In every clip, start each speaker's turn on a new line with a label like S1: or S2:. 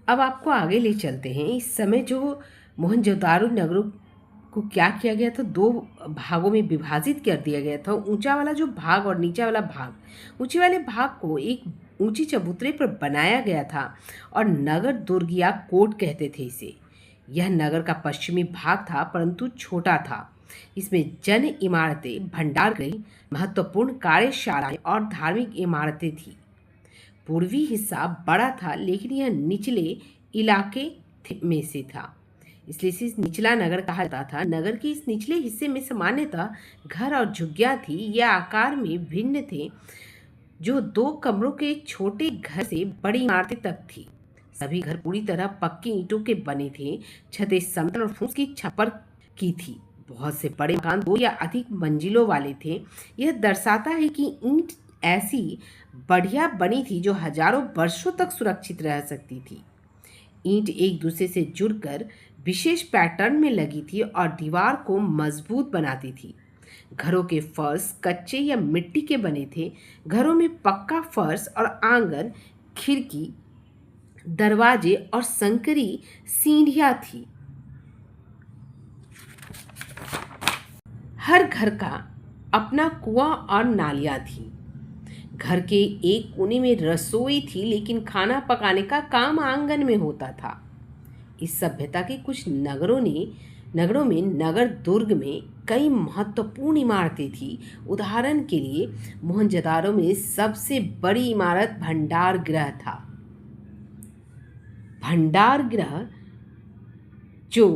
S1: अब आपको आगे ले चलते हैं। इस समय जो मोहनजोदारो नगरों को क्या किया गया था, दो भागों में विभाजित कर दिया गया था। ऊंचा वाला जो भाग और नीचा वाला भाग, ऊंचे वाले भाग को एक ऊंची चबूतरे पर बनाया गया था और नगर दुर्ग या कोट कहते थे इसे। यह नगर का पश्चिमी भाग था, परंतु छोटा था। इसमें जन इमारतें, भंडार गृह, महत्वपूर्ण कार्यशालाएं और धार्मिक इमारतें थी। पूर्वी हिस्सा बड़ा था, लेकिन यह निचले इलाके में से था, इसलिए इसे निचला नगर कहा जाता था। नगर के इस निचले हिस्से में सामान्यतः घर और झुग्गियां थी। यह आकार में भिन्न थे, जो 2 कमरों के छोटे घर से बड़ी इमारतें तक थी। सभी घर पूरी तरह पक्की ईंटों के बने थे। छतें समतल और फूस की छप्पर की थी। बहुत से बड़े मकान 2 या अधिक मंजिलों वाले थे। यह दर्शाता है कि ईंट ऐसी बढ़िया बनी थी जो हजारों वर्षों तक सुरक्षित रह सकती थी। ईंट एक दूसरे से जुड़कर विशेष पैटर्न में लगी थी और दीवार को मजबूत बनाती थी। घरों के फर्श कच्चे या मिट्टी के बने थे। घरों में पक्का फर्श और आंगन, खिड़की, दरवाजे और संकरी सीढ़ियां थी। हर घर का अपना कुआं और नालियां थी। घर के एक कोने में रसोई थी, लेकिन खाना पकाने का काम आंगन में होता था। इस सभ्यता के कुछ नगरों में नगर दुर्ग में कई महत्वपूर्ण इमारतें थी। उदाहरण के लिए मोहनजोदारो में सबसे बड़ी इमारत भंडार गृह था। भंडार गृह जो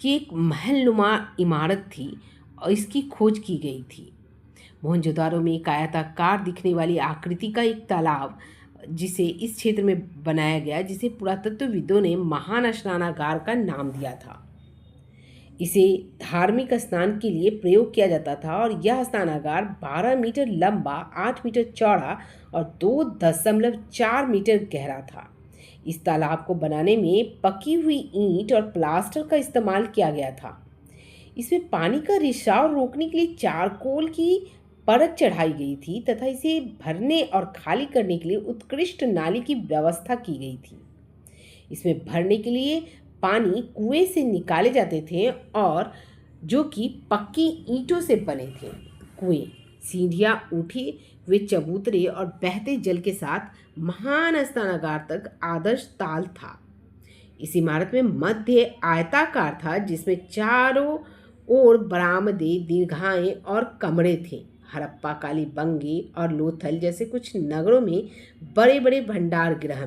S1: कि एक महलनुमा इमारत थी और इसकी खोज की गई थी। मोहनजोदारो में एक आयताकार दिखने वाली आकृति का एक तालाब जिसे इस क्षेत्र में बनाया गया, जिसे पुरातत्वविदों ने महान स्नानागार का नाम दिया था। इसे धार्मिक स्नान के लिए प्रयोग किया जाता था और यह स्नानागार 12 मीटर लंबा, 8 मीटर चौड़ा और 2.4 मीटर गहरा था। इस तालाब को बनाने में पकी हुई ईंट और प्लास्टर का इस्तेमाल किया गया था। इसमें पानी का रिसाव रोकने के लिए चारकोल की परत चढ़ाई गई थी तथा इसे भरने और खाली करने के लिए उत्कृष्ट नाली की व्यवस्था की गई थी। इसमें भरने के लिए पानी कुएं से निकाले जाते थे और जो कि पक्की ईंटों से बने थे। कुएं, सीढ़ियां, उठे हुए चबूतरे और बहते जल के साथ महान स्नानागार तक आदर्श ताल था। इस इमारत में मध्य आयताकार था, जिसमें चारों ओर बरामदे, दीर्घाएं और कमरे थे। हड़प्पा, कालीबंगा और लोथल जैसे कुछ नगरों में बड़े बड़े भंडार गृह